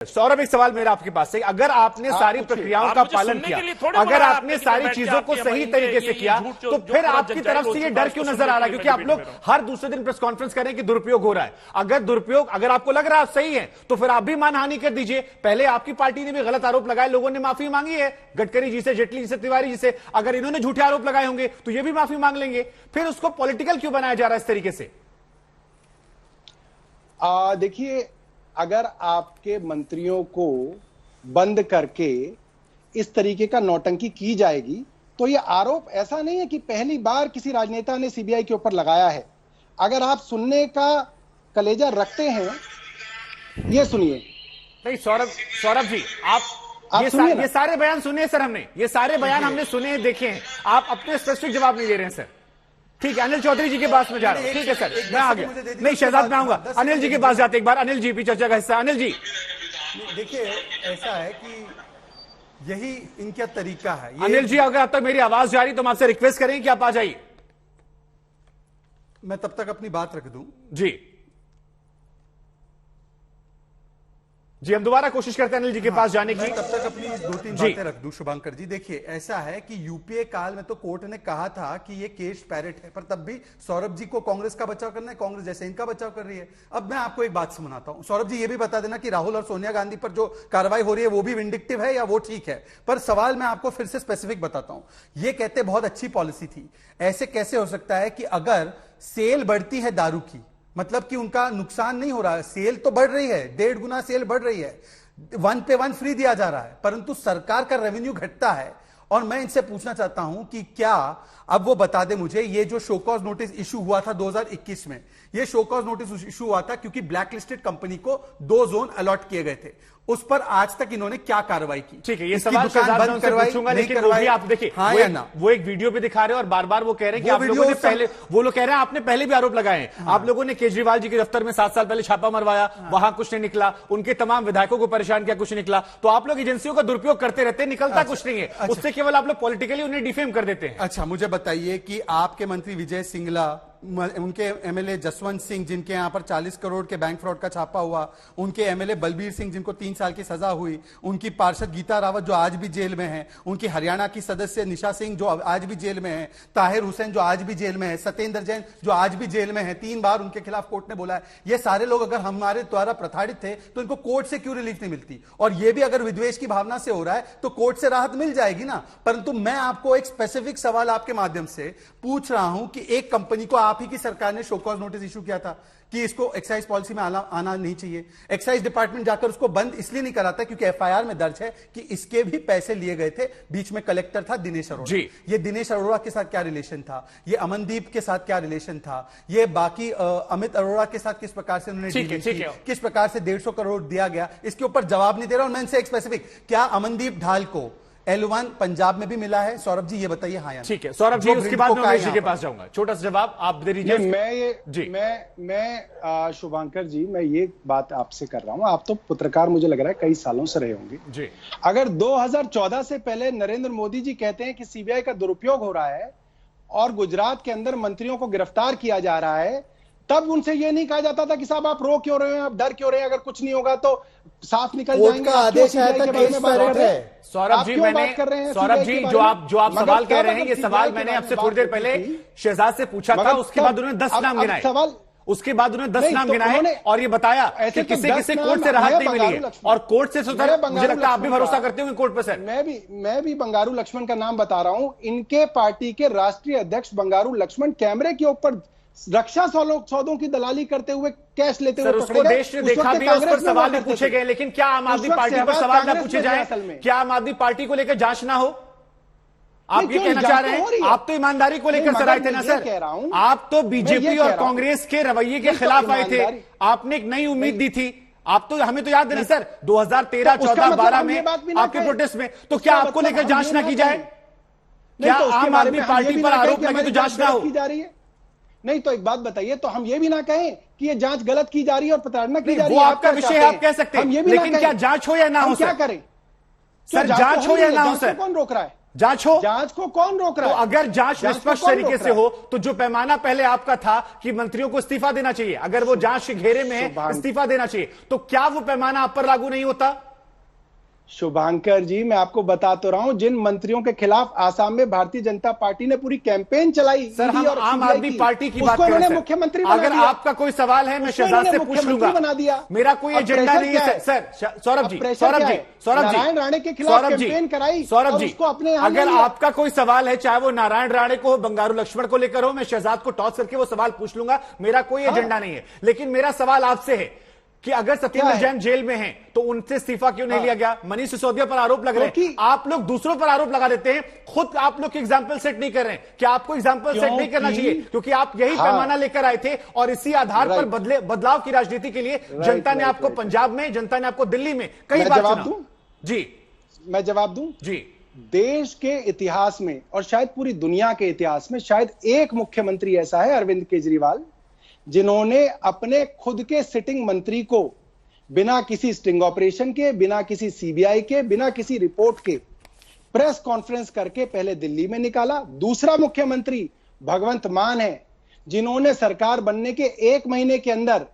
सौरभ, एक सवाल मेरा आपके पास से, अगर आपने सारी प्रक्रियाओं का पालन किया, अगर आपने सारी चीजों को सही तरीके से किया, तो फिर आपकी तरफ से ये डर क्यों नजर आ रहा है? क्योंकि आप लोग हर दूसरे दिन प्रेस कॉन्फ्रेंस करें कि दुरुपयोग हो रहा है। अगर आपको लग रहा है आप सही है, तो फिर आप भी मानहानि कर दीजिए। पहले आपकी पार्टी ने भी गलत आरोप लगाए, लोगों ने माफी मांगी है, गडकरी जी से, जेटली जी से, तिवारी जी से। अगर इन्होंने झूठे आरोप लगाए होंगे तो ये भी माफी मांग लेंगे। फिर उसको पॉलिटिकल क्यों बनाया जा रहा है इस तरीके से? देखिए, अगर आपके मंत्रियों को बंद करके इस तरीके का नौटंकी की जाएगी, तो ये आरोप ऐसा नहीं है कि पहली बार किसी राजनेता ने सीबीआई के ऊपर लगाया है। अगर आप सुनने का कलेजा रखते हैं, ये सुनिए। नहीं सौरभ जी, आप ये सारे बयान सुने सर, हमने ये सारे बयान हमने सुने, देखे हैं। आप अपने स्पेसिफिक जवाब नहीं दे रहे हैं सर। ठीक है, अनिल चौधरी जी के पास में जा रहा हूं। ठीक है सर, मैं आ गया। नहीं, शहजाद में आऊंगा। अनिल जी के पास जाते एक बार। अनिल जी भी चर्चा का हिस्सा। अनिल जी, देखिए, ऐसा है कि यही इनका तरीका है। अनिल जी, अगर अब तक मेरी आवाज जा रही तो हम आपसे रिक्वेस्ट करें कि आप आ जाइए। मैं तब तक अपनी बात रख दूं। जी, हम दोबारा कोशिश करते हैं अनिल जी के पास जाने की। तब तक अपनी दो तीन बातें रख दूं। शुभंकर जी, देखिए, ऐसा है कि यूपीए काल में तो कोर्ट ने कहा था कि ये केस पैरेट है, पर तब भी सौरभ जी को कांग्रेस का बचाव करना है, कांग्रेस जैसे इनका बचाव कर रही है। अब मैं आपको एक बात सुनाता हूं। सौरभ जी, ये भी बता देना कि राहुल और सोनिया गांधी पर जो कार्रवाई हो रही है वो भी विंडिक्टिव है या वो ठीक है। पर सवाल मैं आपको फिर से स्पेसिफिक बताता हूं। ये कहते बहुत अच्छी पॉलिसी थी। ऐसे कैसे हो सकता है कि अगर सेल बढ़ती है दारू की, मतलब कि उनका नुकसान नहीं हो रहा है, सेल तो बढ़ रही है, 1.5 गुना सेल बढ़ रही है, 1 पे 1 फ्री दिया जा रहा है, परंतु सरकार का रेवेन्यू घटता है। और मैं इनसे पूछना चाहता हूं कि क्या अब वो बता दे मुझे, ये जो शोकॉज नोटिस इशू हुआ था 2021 में, ये शोकॉज नोटिस इशू हुआ था क्योंकि ब्लैकलिस्टेड कंपनी को 2 जोन अलॉट किए गए थे। उस पर आज तक इन्होंने क्या कार्रवाई की? ठीक है, ये सवाल बंद करवाऊंगा, लेकिन वो भी आप देखिए, हाँ या ना? वो एक वीडियो पे दिखा रहे हैं और बार बार वो कह रहे हैं कि आप लोगों ने पहले, वो लोग कह रहे हैं आपने पहले भी आरोप लगाए हैं। आप लोगों ने केजरीवाल जी के दफ्तर में 7 साल पहले छापा मरवाया, वहां कुछ नहीं निकला, उनके तमाम विधायकों को परेशान किया, कुछ निकला। तो आप लोग एजेंसियों का दुरुपयोग करते रहते हैं, निकलता कुछ नहीं है, उससे केवल आप लोग पॉलिटिकली उन्हें डिफेम कर देते हैं। अच्छा, मुझे बताइए कि आपके मंत्री विजय सिंगला, उनके एमएलए जसवंत सिंह जिनके यहां पर 40 करोड़ के बैंक फ्रॉड का छापा हुआ, उनके एमएलए बलबीर सिंह जिनको 3 साल की सजा हुई, उनकी पार्षद गीता रावत जो आज भी जेल में है, उनकी हरियाणा की सदस्य निशा सिंह जो आज भी जेल में है, ताहिर हुसैन जो आज भी जेल में है, सत्येंद्र जैन जो आज भी जेल में है, 3 बार उनके खिलाफ कोर्ट ने बोला है। ये सारे लोग अगर हमारे द्वारा प्रताड़ित थे तो इनको कोर्ट से क्यों रिलीफ नहीं मिलती? और ये भी अगर विद्वेष की भावना से हो रहा है तो कोर्ट से राहत मिल जाएगी ना। परंतु मैं आपको एक स्पेसिफिक सवाल आपके माध्यम से पूछ रहा हूं कि एक कंपनी को आप ही की सरकार ने शोकॉज नोटिस इशू किया था कि इसको एक्साइज पॉलिसी में आना नहीं चाहिए। एक्साइज डिपार्टमेंट जाकर उसको बंद इसलिए नहीं कराता क्योंकि एफआईआर में दर्ज है कि इसके भी पैसे लिए गए थे। बीच में कलेक्टर था दिनेश अरोड़ा। ये दिनेश अरोड़ा के साथ क्या रिलेशन था? ये अमनदीप के साथ क्या रिलेशन था? ये बाकी अमित अरोड़ा के साथ किस प्रकार से उन्होंने डील की? किस प्रकार से 150 करोड़ दिया गया? इसके ऊपर जवाब नहीं दे रहा। और मैं इनसे एक स्पेसिफिक, क्या अमनदीप ढाल को L1 पंजाब में भी मिला है? सौरभ जी ये बताइए। हाँ या ठीक है सौरभ जी, उसके बाद मैं उमेश जी के पास जाऊंगा। छोटा सा जवाब आप दे दीजिए। मैं शुभंकर जी, मैं ये बात आपसे कर रहा हूं। आप तो पत्रकार मुझे लग रहा है कई सालों से रहे होंगे जी। अगर 2014 से पहले नरेंद्र मोदी जी कहते हैं कि सीबीआई का दुरुपयोग हो रहा है और गुजरात के अंदर मंत्रियों को गिरफ्तार किया जा रहा है, तब उनसे यह नहीं कहा जाता था कि साहब आप रो क्यों रहे हैं, आप डर क्यों रहे हैं, अगर कुछ नहीं होगा तो साफ निकल जाएंगे। आदेश आया था केस पैरेट है। सौरभ जी, सौरभ जी, जो आप सवाल कह रहे हैं, ये सवाल मैंने आपसे थोड़ी देर पहले शहजाद से पूछा था। उसके बाद उन्होंने 10 नाम गिनाए। उसके बाद उन्होंने 10 नाम गिनाए और ये बताया कि किसी कोर्ट से राहत नहीं मिली है। और कोर्ट से मुझे लगता है आप भी भरोसा करते होंगे कोर्ट पर सर। मैं भी बंगारू लक्ष्मण का नाम बता रहा हूं। इनके पार्टी के राष्ट्रीय अध्यक्ष बंगारू लक्ष्मण कैमरे के ऊपर रक्षा सौदों की दलाली करते हुए, कैश लेते हुए उसको देश ने देखा भी, उस पर सवाल भी पूछे गए। लेकिन क्या आम आदमी पार्टी पर सवाल ना पूछे जाए? क्या आम आदमी पार्टी को लेकर जांच ना हो? आप ये कहना चाह रहे हैं? आप तो ईमानदारी को लेकर सर आए थे ना सर। आप तो बीजेपी और कांग्रेस के रवैये के खिलाफ आए थे। आपने एक नई उम्मीद दी थी। आप तो, हमें तो याद है ना सर, 2013, 14, 12 में आपके प्रोटेस्ट में। तो क्या आपको लेकर जांच ना की जाए? क्या आम आदमी पार्टी पर आरोप लगे तो जांच ना हो? नहीं तो एक बात बताइए, तो हम ये भी ना कहें कि ये जांच गलत की जा रही है और प्रताड़ना की जा रही है। वो आपका विषय आप कह सकते हैं, लेकिन क्या जांच हो या ना हो? क्या करें सर? जांच हो या ना हो सर? कौन रोक रहा है? जांच हो, जांच को कौन रोक रहा है? तो अगर जांच निष्पक्ष तरीके से हो तो जो पैमाना पहले आपका था कि मंत्रियों को इस्तीफा देना चाहिए, अगर वो जांच के घेरे में है इस्तीफा देना चाहिए, तो क्या वो पैमाना आप पर लागू नहीं होता? शुभांकर जी, मैं आपको बता तो रहा हूं, जिन मंत्रियों के खिलाफ आसाम में भारतीय जनता पार्टी ने पूरी कैंपेन चलाई, सर हम आम आदमी पार्टी की बात कर रहे हैं। मुख्यमंत्री अगर आपका कोई सवाल है मैं शहजाद से पूछ लूंगा, बना दिया। मेरा कोई एजेंडा नहीं है सर। सौरभ जी नारायण राणे के खिलाफ कैंपेन कराई, सौरभ जी उसको अपने अगर आपका कोई सवाल है, चाहे वो नारायण राणे को हो, बंगारू लक्ष्मण को लेकर हो, मैं शहजाद को टॉस करके वो सवाल पूछ लूंगा, मेरा कोई एजेंडा नहीं है। लेकिन मेरा सवाल आपसे है कि अगर सत्येंद्र जैन जेल में हैं तो उनसे इस्तीफा क्यों नहीं लिया गया? मनीष सिसोदिया पर आरोप लग रहे हैं, आप लोग दूसरों पर आरोप लगा देते हैं, खुद आप लोग एग्जाम्पल सेट नहीं कर रहे हैं। क्या आपको एग्जाम्पल सेट नहीं करना चाहिए? क्योंकि आप यही पैमाना लेकर आए थे और इसी आधार पर बदलाव की राजनीति के लिए जनता ने आपको पंजाब में, जनता ने आपको दिल्ली में कई बार चुना। जी मैं जवाब दूं जी। देश के इतिहास में और शायद पूरी दुनिया के इतिहास में शायद एक मुख्यमंत्री ऐसा है, अरविंद केजरीवाल, जिन्होंने अपने खुद के सिटिंग मंत्री को बिना किसी स्टिंग ऑपरेशन के, बिना किसी सीबीआई के, बिना किसी रिपोर्ट के प्रेस कॉन्फ्रेंस करके पहले दिल्ली में निकाला। दूसरा मुख्यमंत्री भगवंत मान है, जिन्होंने सरकार बनने के 1 महीने के अंदर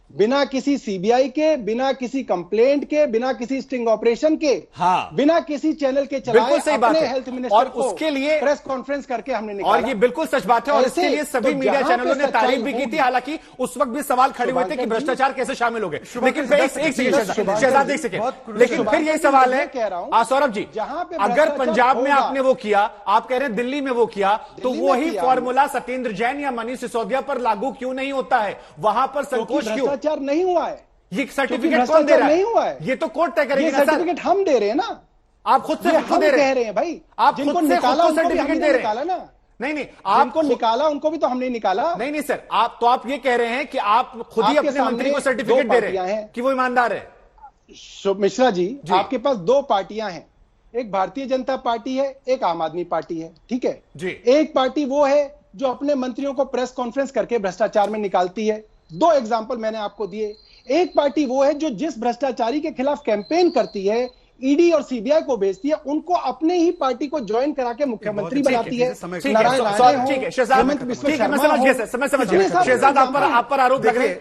बिना किसी सीबीआई के, बिना किसी कंप्लेंट के, बिना किसी स्टिंग ऑपरेशन के, बिना किसी चैनल के चलाए अपने हेल्थ मिनिस्टर और उसके लिए प्रेस कॉन्फ्रेंस करके हमने निकाला। और ये बिल्कुल सच बात है और इसके लिए सभी मीडिया चैनलों ने तारीफ भी की थी। हालांकि उस वक्त भी सवाल खड़े हुए थे कि भ्रष्टाचार कैसे शामिल हो गए, लेकिन शहजाद एक सेकंड, लेकिन फिर यही सवाल है सौरभ जी, अगर पंजाब में आपने वो किया, आप कह रहे हैं दिल्ली में वो किया, तो वही फॉर्मूला सत्येंद्र जैन या मनीष सिसोदिया पर लागू क्यों नहीं होता है? वहां पर संकोच क्यों? भ्रष्टाचार नहीं हुआ है। ये सर्टिफिकेट कौन दे रहा है? नहीं हुआ है, ये तो कोर्ट तय करेगी ना सर। सर्टिफिकेट हम दे रहे हैं ना, आप खुद से हम दे कह रहे हैं भाई, आप जिनको निकाला सर्टिफिकेट दे रहे हैं ना। नहीं आपको निकाला, उनको भी तो हमने निकाला। नहीं सर, आप ये कह रहे हैं कि आप खुद ही अपने मंत्री को सर्टिफिकेट दे रहे हैं कि वो ईमानदार है। मिश्रा जी, आपके पास 2 पार्टियां हैं, एक भारतीय जनता पार्टी है, एक आम आदमी पार्टी है, ठीक है जी। एक पार्टी वो है जो अपने मंत्रियों को प्रेस कॉन्फ्रेंस करके भ्रष्टाचार में निकालती है। 2 एग्जाम्पल मैंने आपको दिए। एक पार्टी वो है जो जिस भ्रष्टाचारी के खिलाफ कैंपेन करती है, ईडी और सीबीआई को भेजती है, उनको अपने ही पार्टी को ज्वाइन करा के मुख्यमंत्री बनाती है। ठीक है शहजाद, आप पर आरोप लग रहे हैं,